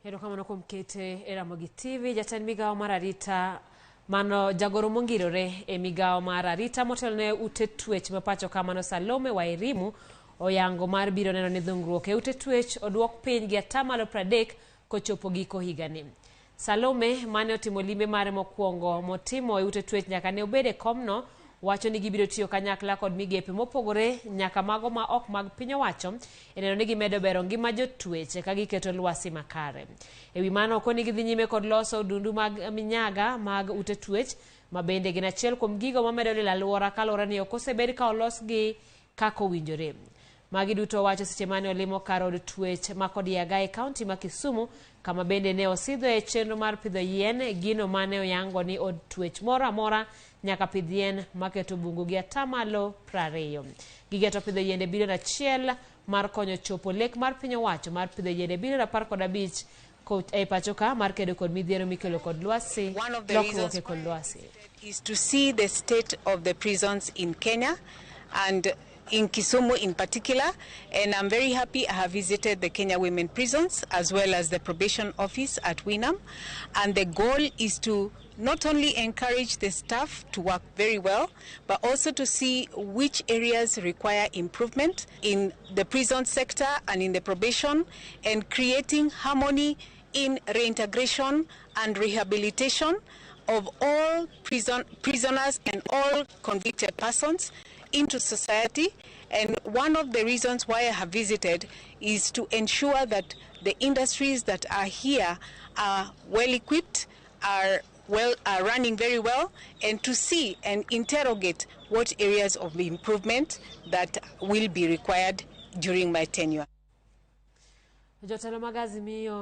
Erokamano kuom kete e Ramogi TV. Jatend migao mar arita mano jagoro mongirore e migao mar arita motelne ute twech mapacho kamano Salome Wairimu oyango mar biro neno ni dhungruok e ute twech oduok piny gi 30% kochopo giko higani. Salome mane otimo limbe mare mokwongo motimo e ute twech nyaka ne obede komno wacho ni gibiro tiyo kanyakla kod migepe mopogore nyaka mago ma ok mag piny owacho e neno ni gimedo bero ngima jotwech ka giketo lwasi makare. Ewi mano koni gidhi nyime kod loso odundu mag minyaga mag ute twech mabende gin achiel kuom gigo mamedo lilo alwora kalore ni ok osebed ka olosgi kaka owinjore. Magi duto wacho seche mane olimo kar od twech ma Kodiaga e kaunti ma Kisumu kama bende ne osidho e chenro mar pidho yien gino mane oyango ni od twech moro amora nyaka pidh yien maketo bungu gi 20%. Gigeto pidho yiende bilion 1 mar konyo chopo lek mar piny owacho mar pidho yiende bilion 15 e pacho ka mar kedo kod midhiero mikelo kod lwasi lokruok e kod lwasi. Is to see the state of the prisons in Kenya and in Kisumu in particular, and I'm very happy I have visited the Kenya Women Prisons as well as the probation office at Winam, and the goal is to not only encourage the staff to work very well, but also to see which areas require improvement in the prison sector and in the probation, and creating harmony in reintegration and rehabilitation of all prisoners and all convicted persons into society. And one of the reasons why I have visited is to ensure that the industries that are here are well equipped, are running very well, and to see and interrogate what areas of improvement that will be required during my tenure. Jotelo magazi miyo